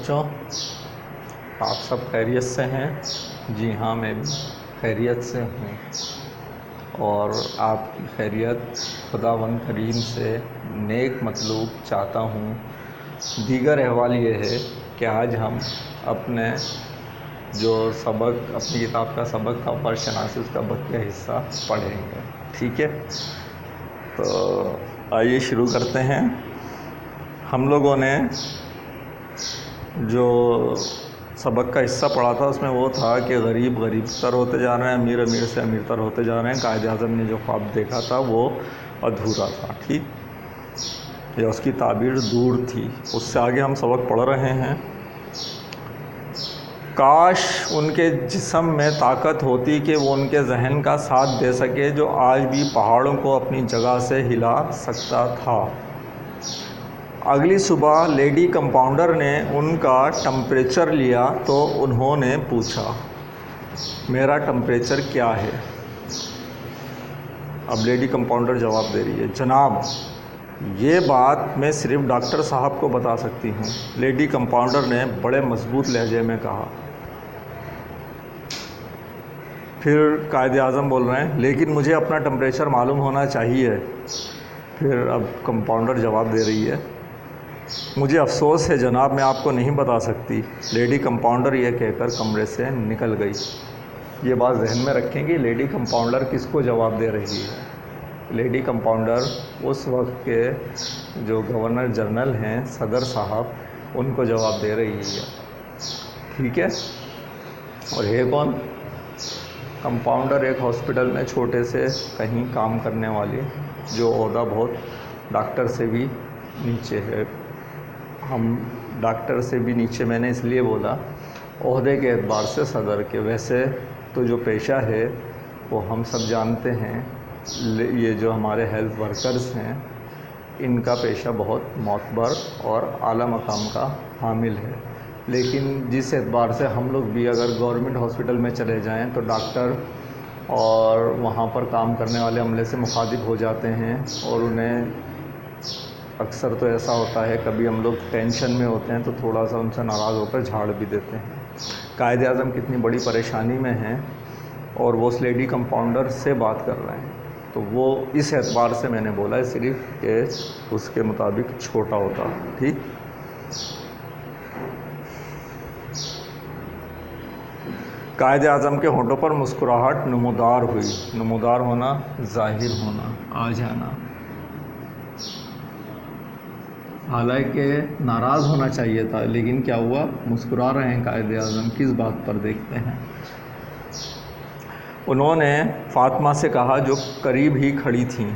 बच्चों, आप सब खैरियत से हैं? जी हाँ, मैं भी खैरियत से हूँ और आपकी खैरियत खुदावंद करीम से नेक मतलूब चाहता हूँ। दीगर अहवाल ये है कि आज हम अपने जो सबक अपनी किताब का सबक था फर्श शनासी, उसका बकिया हिस्सा पढ़ेंगे। ठीक है, तो आइए शुरू करते हैं। हम लोगों ने जो सबक का हिस्सा पढ़ा था उसमें वो था कि गरीब गरीब तर होते जा रहे हैं, अमीर अमीर से अमीर तर होते जा रहे हैं। कायदे आज़म ने जो ख्वाब देखा था वो अधूरा था, ठीक, या उसकी ताबीर दूर थी। उससे आगे हम सबक पढ़ रहे हैं। काश उनके जिस्म में ताकत होती कि वो उनके जहन का साथ दे सके जो आज भी पहाड़ों को अपनी जगह से हिला सकता था। अगली सुबह लेडी कंपाउंडर ने उनका टेम्परेचर लिया तो उन्होंने पूछा, मेरा टेम्परेचर क्या है? अब लेडी कंपाउंडर जवाब दे रही है, जनाब ये बात मैं सिर्फ डॉक्टर साहब को बता सकती हूँ। लेडी कंपाउंडर ने बड़े मजबूत लहजे में कहा। फिर कायदे आज़म बोल रहे हैं, लेकिन मुझे अपना टेम्परेचर मालूम होना चाहिए। फिर अब कंपाउंडर जवाब दे रही है, मुझे अफसोस है जनाब, मैं आपको नहीं बता सकती। लेडी कंपाउंडर यह कहकर कमरे से निकल गई। ये बात जहन में रखें कि लेडी कंपाउंडर किसको जवाब दे रही है। लेडी कंपाउंडर उस वक्त के जो गवर्नर जनरल हैं, सदर साहब, उनको जवाब दे रही है। ठीक है, और ये कौन? कंपाउंडर एक हॉस्पिटल में छोटे से कहीं काम करने वाली, जो ओहदा बहुत डॉक्टर से भी नीचे है। हम डॉक्टर से भी नीचे मैंने इसलिए बोला ओहदे के एतबार से सदर के। वैसे तो जो पेशा है वो हम सब जानते हैं, ये जो हमारे हेल्थ वर्कर्स हैं इनका पेशा बहुत मोतबर और आला मकाम का हामिल है। लेकिन जिस एतबार से हम लोग भी अगर गवर्नमेंट हॉस्पिटल में चले जाएं तो डॉक्टर और वहाँ पर काम करने वाले अमले से मुखातिब हो जाते हैं और उन्हें अक्सर तो ऐसा होता है, कभी हम लोग टेंशन में होते हैं तो थोड़ा सा उनसे नाराज़ होकर झाड़ भी देते हैं। कायदे आज़म कितनी बड़ी परेशानी में हैं और वो उस लेडी कंपाउंडर से बात कर रहे हैं, तो वो इस एतबार से मैंने बोला है सिर्फ कि उसके मुताबिक छोटा होता। ठीक, कायदे आज़म के होंठों पर मुस्कुराहट नमूदार हुई। नमूदार होना, जाहिर होना, आ जाना। हालांकि नाराज़ होना चाहिए था, लेकिन क्या हुआ? मुस्कुरा रहे हैं कायदे आज़म। किस बात पर? देखते हैं। उन्होंने फ़ातिमा से कहा जो करीब ही खड़ी थीं,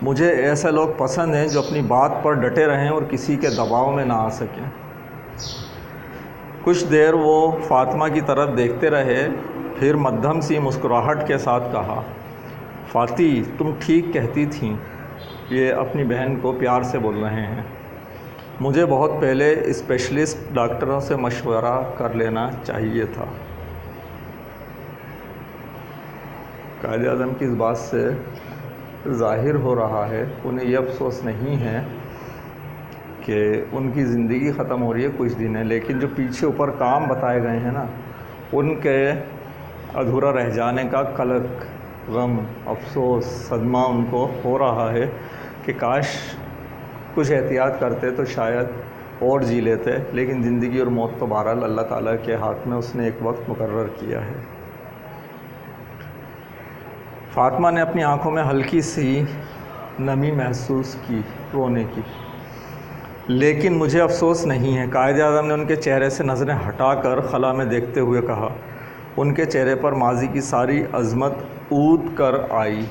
मुझे ऐसे लोग पसंद हैं जो अपनी बात पर डटे रहें और किसी के दबाव में ना आ सकें। कुछ देर वो फ़ातिमा की तरफ देखते रहे, फिर मध्यम सी मुस्कुराहट के साथ कहा, फ़ाती तुम ठीक कहती थीं। ये अपनी बहन को प्यार से बोल रहे हैं। मुझे बहुत पहले स्पेशलिस्ट डॉक्टरों से मशवरा कर लेना चाहिए था। कायदे आज़म की इस बात से ज़ाहिर हो रहा है उन्हें यह अफसोस नहीं है कि उनकी ज़िंदगी ख़त्म हो रही है कुछ दिन है, लेकिन जो पीछे ऊपर काम बताए गए हैं ना, उनके अधूरा रह जाने का कलक, गम, अफसोस, सदमा उनको हो रहा है कि काश कुछ एहतियात करते तो शायद और जी लेते। लेकिन ज़िंदगी और मौत तो बहरहाल अल्लाह ताला के हाथ में उसने एक वक्त मुकर्रर किया है। फ़ातिमा ने अपनी आंखों में हल्की सी नमी महसूस की रोने की। लेकिन मुझे अफसोस नहीं है, कायदे आज़म ने उनके चेहरे से नज़रें हटाकर खला में देखते हुए कहा। उनके चेहरे पर माजी की सारी अज़मत ऊद कर आई,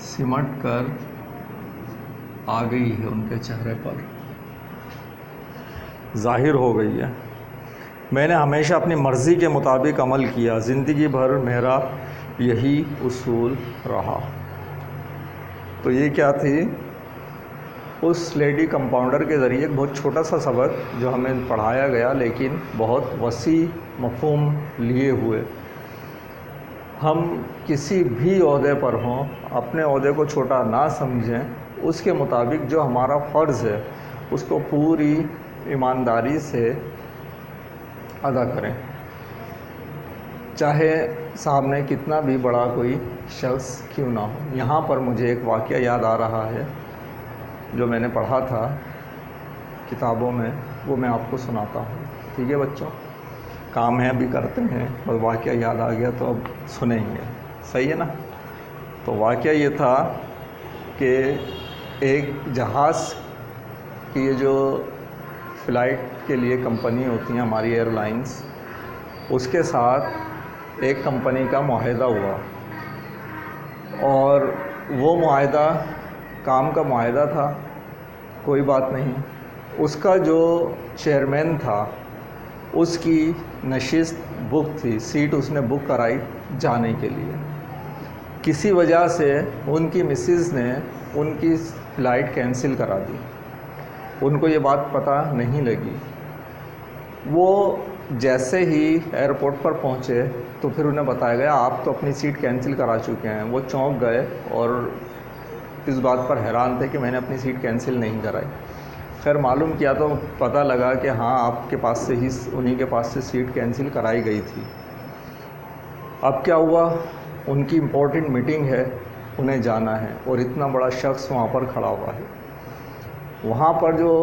सिमट कर आ गई है, उनके चेहरे पर ज़ाहिर हो गई है। मैंने हमेशा अपनी मर्ज़ी के मुताबिक अमल किया, ज़िंदगी भर मेरा यही उसूल रहा। तो ये क्या थी? उस लेडी कंपाउंडर के ज़रिए एक बहुत छोटा सा सबक जो हमें पढ़ाया गया, लेकिन बहुत वसी मफ़हूम लिए हुए। हम किसी भी ओहदे पर हों, अपने ओहदे को छोटा ना समझें, उसके मुताबिक जो हमारा फ़र्ज़ है उसको पूरी ईमानदारी से अदा करें, चाहे सामने कितना भी बड़ा कोई शख्स क्यों ना हो। यहाँ पर मुझे एक वाक़या याद आ रहा है जो मैंने पढ़ा था किताबों में, वो मैं आपको सुनाता हूँ। ठीक है बच्चों, काम है अभी करते हैं और वाक़या याद आ गया तो अब सुनेंगे, सही है ना। तो वाक़या ये था कि एक जहाज़ की ये जो फ़्लाइट के लिए कंपनी होती हैं हमारी एयरलाइंस, उसके साथ एक कंपनी का मुआहदा हुआ और वो मुआहदा काम का मुआहदा था, कोई बात नहीं। उसका जो चेयरमैन था उसकी नशिस्त बुक थी, सीट उसने बुक कराई जाने के लिए। किसी वजह से उनकी मिसेज़ ने उनकी फ़्लाइट कैंसिल करा दी। उनको ये बात पता नहीं लगी। वो जैसे ही एयरपोर्ट पर पहुँचे तो फिर उन्हें बताया गया आप तो अपनी सीट कैंसिल करा चुके हैं। वो चौंक गए और इस बात पर हैरान थे कि मैंने अपनी सीट कैंसिल नहीं कराई। खैर मालूम किया तो पता लगा कि हाँ, आपके पास से ही, उन्हीं के पास से सीट कैंसिल कराई गई थी। अब क्या हुआ, उनकी इम्पोर्टेंट मीटिंग है, उन्हें जाना है और इतना बड़ा शख्स वहाँ पर खड़ा हुआ है। वहाँ पर जो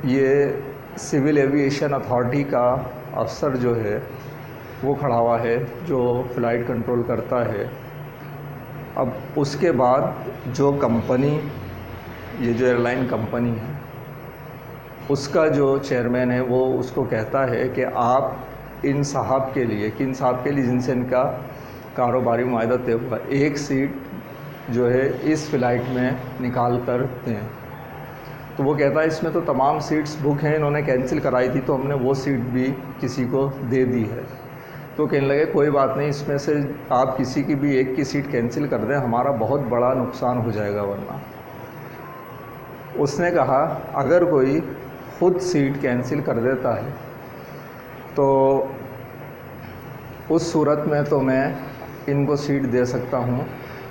ये सिविल एविएशन अथॉरिटी का अफसर जो है वो खड़ा हुआ है, जो फ़्लाइट कंट्रोल करता है। अब उसके बाद जो कंपनी, ये जो एयरलाइन कंपनी है, उसका जो चेयरमैन है वो उसको कहता है कि आप इन साहब के लिए, किन साहब के लिए, जिनसे इनका कारोबारी मुआहदा तय हुआ, एक सीट जो है इस फ़्लाइट में निकाल कर दें। तो वो कहता है इसमें तो तमाम सीट्स बुक हैं, इन्होंने कैंसिल कराई थी तो हमने वो सीट भी किसी को दे दी है। तो कहने लगे कोई बात नहीं, इसमें से आप किसी की भी एक की सीट कैंसिल कर दें, हमारा बहुत बड़ा नुकसान हो जाएगा वरना। उसने कहा अगर कोई ख़ुद सीट कैंसिल कर देता है तो उस सूरत में तो मैं इनको सीट दे सकता हूँ,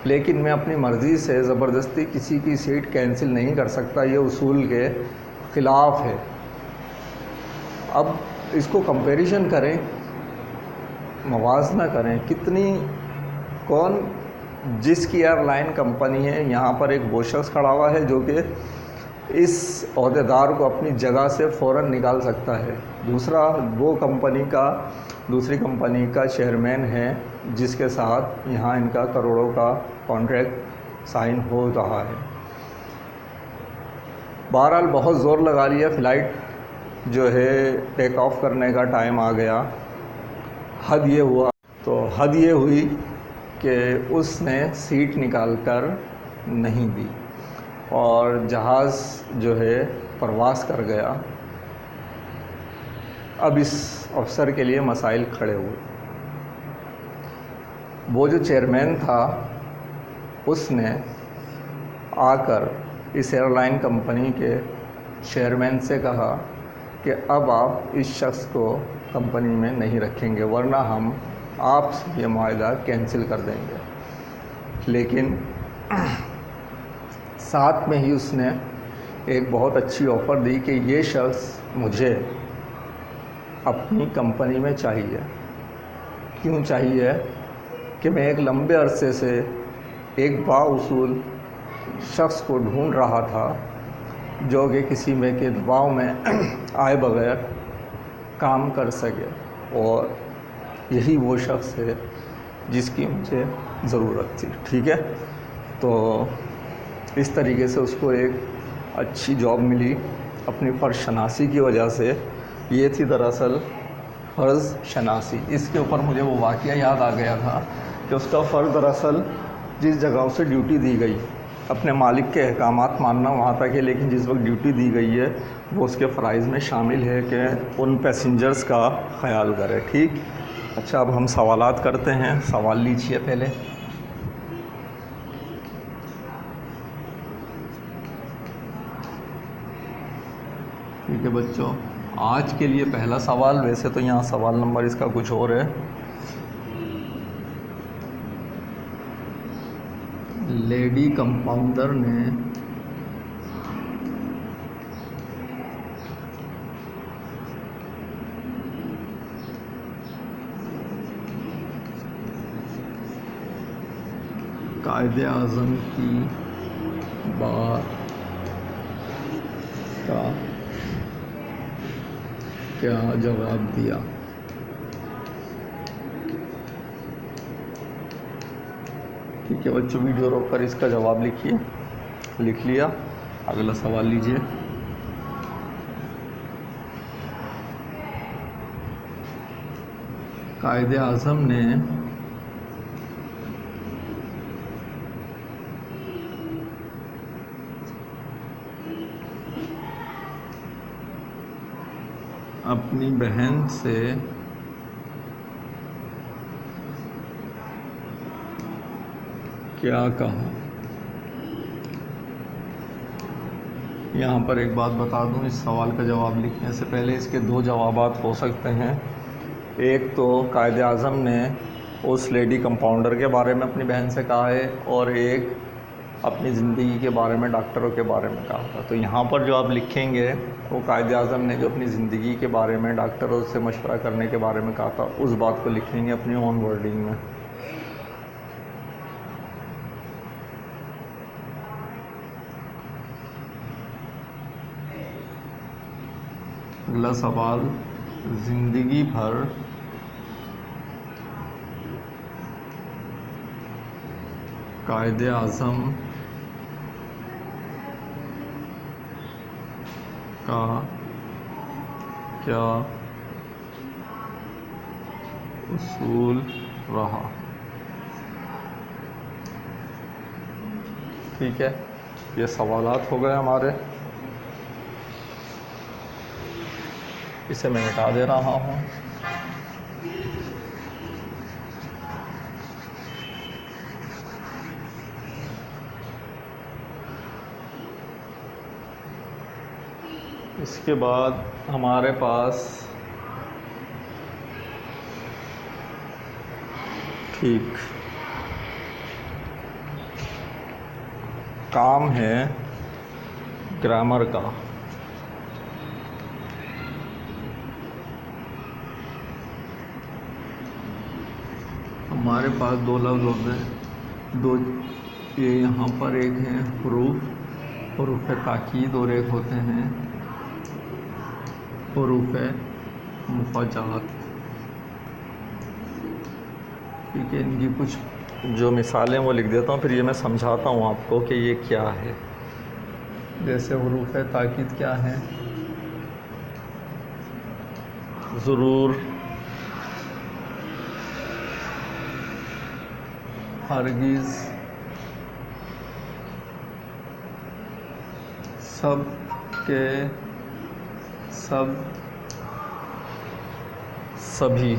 लेकिन मैं अपनी मर्ज़ी से ज़बरदस्ती किसी की सीट कैंसिल नहीं कर सकता, ये उसूल के ख़िलाफ़ है। अब इसको कंपैरिजन करें, मवाज़ना करें, कितनी कौन, जिसकी एयरलाइन कंपनी है, यहाँ पर एक वो शख्स खड़ा हुआ है जो कि इस ओहदेदार को अपनी जगह से फ़ौरन निकाल सकता है। दूसरा वो कंपनी का, दूसरी कंपनी का चेयरमैन है जिसके साथ यहाँ इनका करोड़ों का कॉन्ट्रैक्ट साइन हो रहा है। बहरहाल बहुत ज़ोर लगा लिया, फ़्लाइट जो है टेक ऑफ करने का टाइम आ गया। हद ये हुआ, तो हद ये हुई कि उसने सीट निकाल कर नहीं दी और जहाज़ जो है परवास कर गया। अब इस अफसर के लिए मसाइल खड़े हुए। वो जो चेयरमैन था उसने आकर इस एयरलाइन कंपनी के चेयरमैन से कहा कि अब आप इस शख्स को कंपनी में नहीं रखेंगे वरना हम आपसे ये मुआहदा कैंसिल कर देंगे। लेकिन साथ में ही उसने एक बहुत अच्छी ऑफ़र दी कि ये शख्स मुझे अपनी कंपनी में चाहिए। क्यों चाहिए कि मैं एक लंबे अरसे से एक बाउसूल शख्स को ढूंढ रहा था जो कि किसी में के दबाव में आए बगैर काम कर सके, और यही वो शख्स है जिसकी मुझे ज़रूरत थी। ठीक है, तो इस तरीके से उसको एक अच्छी जॉब मिली अपनी फ़र्ज़ शनासी की वजह से। ये थी दरअसल फ़र्ज़ शनासी। इसके ऊपर मुझे वो वाक़या याद आ गया था कि उसका फ़र्ज़ दरअसल जिस जगह उसे ड्यूटी दी गई, अपने मालिक के अहकामात मानना वहाँ तक है, लेकिन जिस वक्त ड्यूटी दी गई है वो उसके फ़राइज़ में शामिल है कि उन पैसेंजर्स का ख़याल करे। ठीक, अच्छा अब हम सवालात करते हैं। सवाल लीजिए पहले। ठीक है बच्चों, आज के लिए पहला सवाल, वैसे तो यहाँ सवाल नंबर इसका कुछ और है। लेडी कंपाउंडर ने कायदे आज़म की बात का क्या जवाब दिया। ठीक है बच्चों, वीडियो रोक कर इसका जवाब लिखिए। लिख लिया, अगला सवाल लीजिए। कायदे आज़म ने अपनी बहन से क्या कहा। यहाँ पर एक बात बता दूँ, इस सवाल का जवाब लिखने से पहले इसके दो जवाबात हो सकते हैं। एक तो कायदे आज़म ने उस लेडी कंपाउंडर के बारे में अपनी बहन से कहा है, और एक अपनी ज़िंदगी के बारे में, डॉक्टरों के बारे में कहा था। तो यहाँ पर जो आप लिखेंगे वो कायदे आज़म ने जो अपनी ज़िंदगी के बारे में, डॉक्टरों से मशवरा करने के बारे में कहा था, उस बात को लिखेंगे अपनी ओन वर्डिंग में। अगला सवाल, ज़िंदगी भर कायदे आज़म का क्या उसूल रहा। ठीक है, ये सवालात हो गए हमारे। इसे मैं मिटा दे रहा हूँ। इसके बाद हमारे पास ठीक काम है ग्रामर का। हमारे पास दो लफ्ज़ होते हैं, दो, ये यहाँ पर एक है हुरूफ ताकीद, और एक होते हैं हुरूफ मुफाजात। ठीक है, इनकी कुछ जो मिसालें वो लिख देता हूँ, फिर ये मैं समझाता हूँ आपको कि ये क्या है। जैसे हुरूफ ताकीद क्या है, ज़रूर, हरगिज़, सब के सब, सभी।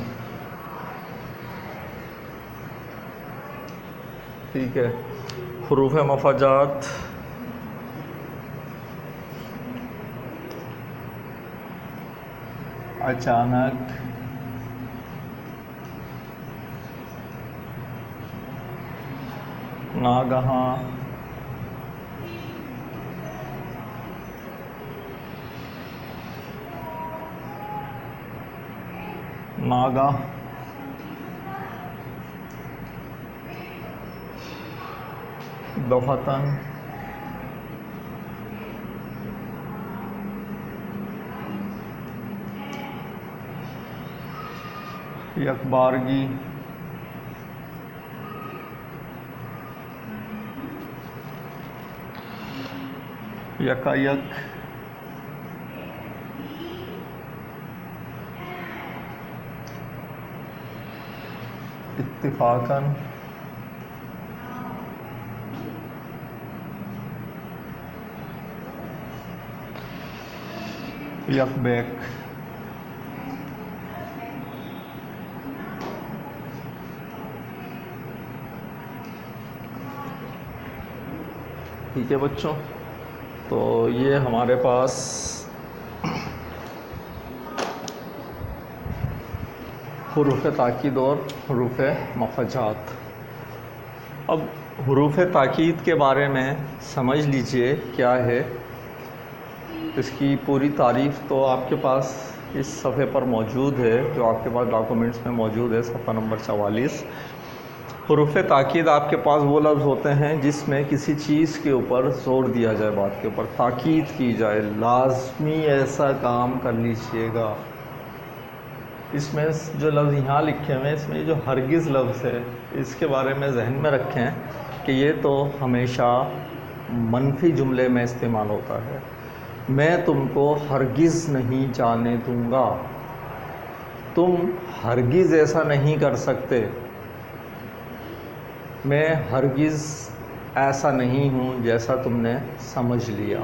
ठीक है, हुरूफ मुफाजात, अचानक, नागहां, नागाह, दफ़तन, यकबारगी, यकायक, इत्तिफाकन, यकबैक। ठीक है बच्चों, तो ये हमारे पास हुरूफ ताकीद और हुरूफ मुफाजात। अब हुरूफ ताकीद के बारे में समझ लीजिए क्या है। इसकी पूरी तारीफ़ तो आपके पास इस सफ़े पर मौजूद है, जो आपके पास डॉक्यूमेंट्स में मौजूद है, सफ़ा नंबर 44। हुरूफ़ ताकीद आपके पास वो लफ्ज़ होते हैं जिसमें किसी चीज़ के ऊपर ज़ोर दिया जाए, बात के ऊपर ताकीद की जाए, लाज़मी ऐसा काम कर लीजिएगा। इसमें जो लफ्ज़ यहाँ लिखे हुए हैं, इसमें जो हरगिज़ लफ्ज़ है, इसके बारे में जहन में रखें कि ये तो हमेशा मनफी जुमले में इस्तेमाल होता है। मैं तुमको हरगिज़ नहीं जाने दूँगा, तुम हरगिज़ ऐसा नहीं कर सकते, मैं हरगिज़ ऐसा नहीं हूँ जैसा तुमने समझ लिया।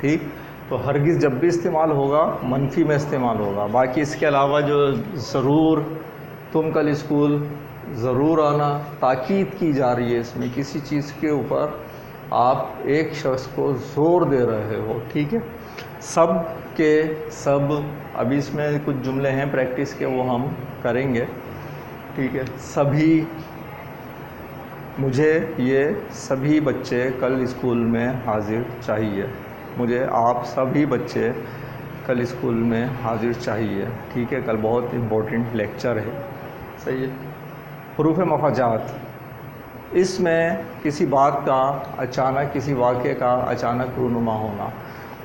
ठीक, तो हरगिज़ जब भी इस्तेमाल होगा मनफी में इस्तेमाल होगा। बाकी इसके अलावा जो ज़रूर, तुम कल स्कूल ज़रूर आना, ताकीद की जा रही है इसमें, किसी चीज़ के ऊपर आप एक शख्स को ज़ोर दे रहे हो। ठीक है, सब के सब, अभी इसमें कुछ जुमले हैं प्रैक्टिस के, वो हम करेंगे। ठीक है, सभी, मुझे ये सभी बच्चे कल स्कूल में हाज़िर चाहिए, मुझे आप सभी बच्चे कल स्कूल में हाज़िर चाहिए। ठीक है, कल बहुत इम्पोर्टेंट लेक्चर है। सही है। हुरूफ़ मफ़ाजात, इसमें किसी बात का अचानक, किसी वाक़े का अचानक रूनुमा होना,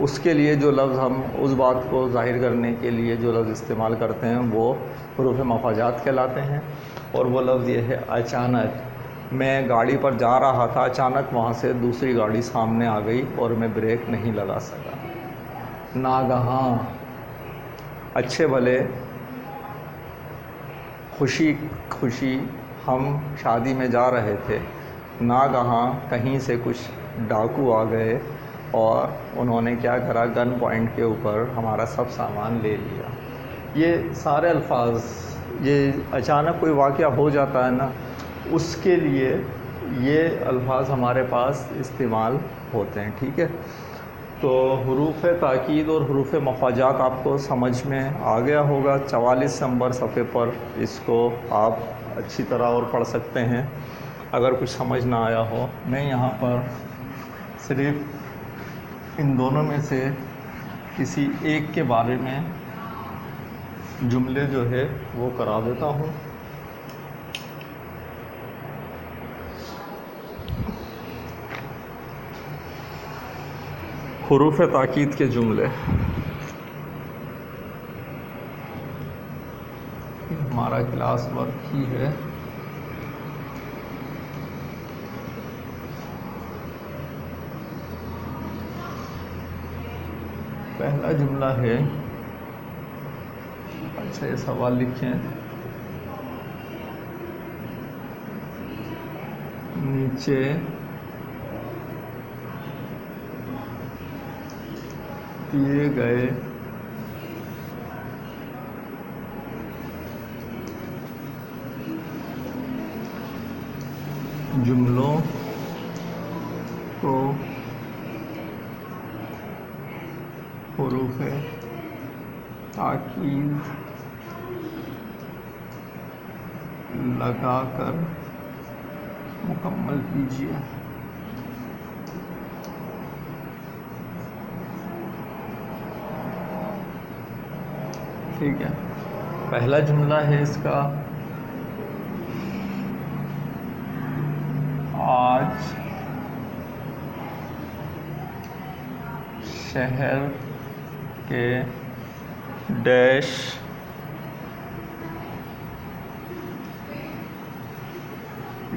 उसके लिए जो लफ्ज़ हम उस बात को ज़ाहिर करने के लिए जो लफ्ज़ इस्तेमाल करते हैं वो हुरूफ़ मफ़ाजात कहलाते हैं। और वो लफ्ज़ ये है अचानक। मैं गाड़ी पर जा रहा था, अचानक वहाँ से दूसरी गाड़ी सामने आ गई और मैं ब्रेक नहीं लगा सका। नागहां, अच्छे भले खुशी खुशी हम शादी में जा रहे थे, नागहां कहीं से कुछ डाकू आ गए और उन्होंने क्या करा, गन पॉइंट के ऊपर हमारा सब सामान ले लिया। ये सारे अल्फाज, ये अचानक कोई वाक़या हो जाता है ना, उसके लिए ये अल्फाज हमारे पास इस्तेमाल होते हैं। ठीक है, तो हुरूफ़ ताकीद और हुरूफ़ मफ़ाजात आपको समझ में आ गया होगा। 44 नंबर सफ़े पर इसको आप अच्छी तरह और पढ़ सकते हैं। अगर कुछ समझ ना आया हो, मैं यहाँ पर सिर्फ़ इन दोनों में से किसी एक के बारे में जुमले जो है वो करा देता हूँ। हुरूफ़ ताकीद के जुमले, हमारा क्लास वर्क ही है। पहला जुमला है, अच्छा ये सवाल लिखें, नीचे दिए गए जुमलों को हुरूफ़ ताकीद लगाकर मुकम्मल कीजिए। ठीक है, पहला जुमला है इसका, आज शहर के डैश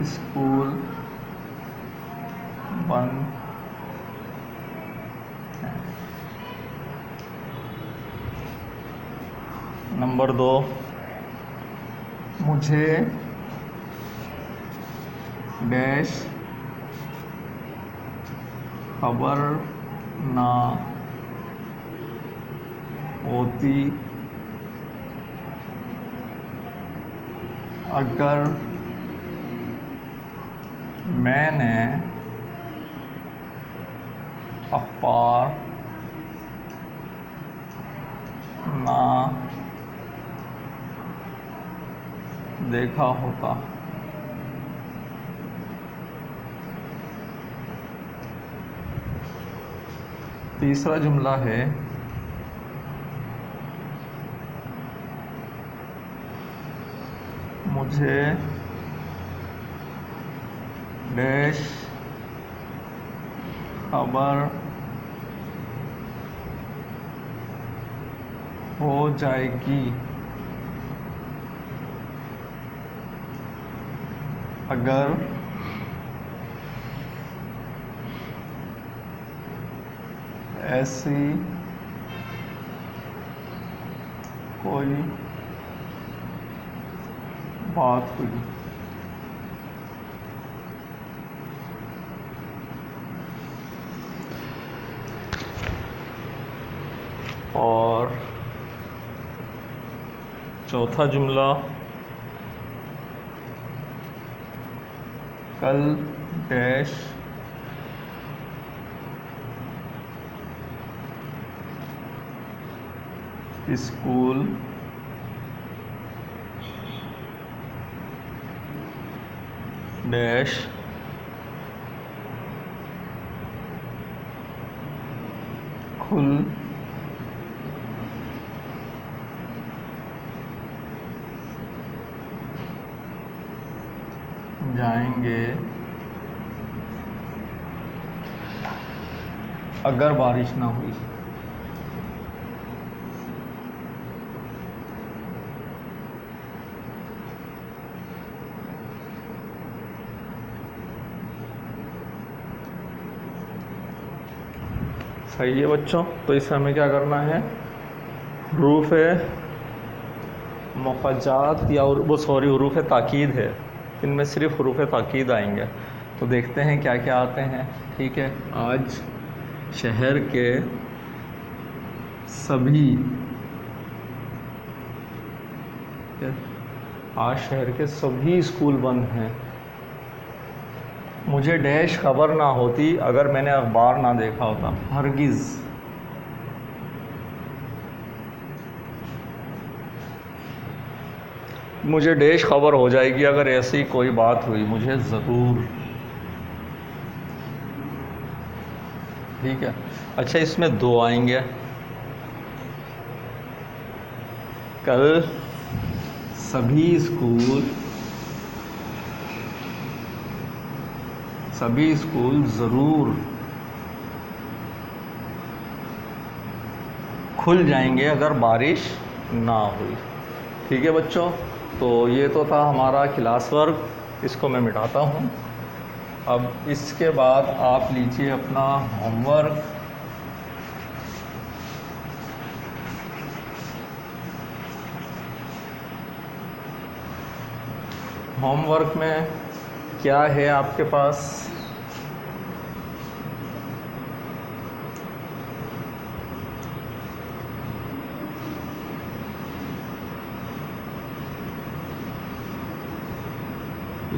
स्कूल बंद है। नंबर 2, मुझे डैश खबर ना होती अगर मैंने अखबार ना देखा होता। तीसरा जुमला है, मुझे डैश खबर हो जाएगी अगर ऐसी कोई बात हुई। और चौथा जुमला, कल डैश स्कूल डैश खुल जाएंगे अगर बारिश ना हुई। सही है बच्चों। तो इससे हमें क्या करना है, हरूफ मुक़ज्जात या हरूफ ताकीद है, इनमें सिर्फ हरूफ ताकीद आएंगे। तो देखते हैं क्या क्या आते हैं। ठीक है, आज शहर के सभी स्कूल बंद हैं। मुझे डैश खबर ना होती अगर मैंने अखबार ना देखा होता। हरगिज़। मुझे डैश खबर हो जाएगी अगर ऐसी कोई बात हुई, मुझे ज़रूर। ठीक है। अच्छा, इसमें दो आएंगे, कल सभी स्कूल ज़रूर खुल जाएंगे अगर बारिश ना हुई। ठीक है बच्चों, तो ये तो था हमारा क्लास वर्क, इसको मैं मिटाता हूँ। अब इसके बाद आप लीजिए अपना होमवर्क। होमवर्क में क्या है आपके पास,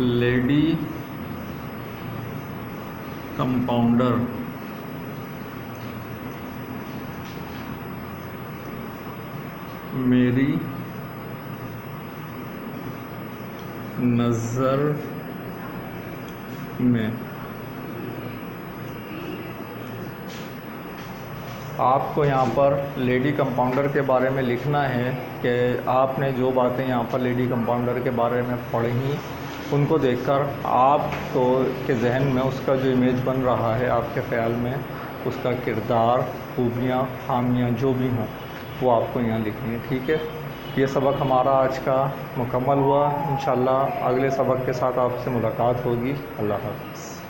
लेडी कंपाउंडर मेरी नज़र में। आपको यहाँ पर लेडी कंपाउंडर के बारे में लिखना है कि आपने जो बातें यहाँ पर लेडी कंपाउंडर के बारे में पढ़ी, उनको देखकर आप तो के जहन में उसका जो इमेज बन रहा है, आपके ख़्याल में उसका किरदार, खूबियाँ, खामियाँ जो भी हों, वो आपको यहाँ लिखनी है। ठीक है, ये सबक हमारा आज का मुकम्मल हुआ। इंशाअल्लाह अगले सबक के साथ आपसे मुलाकात होगी। अल्लाह हाफ़िज़।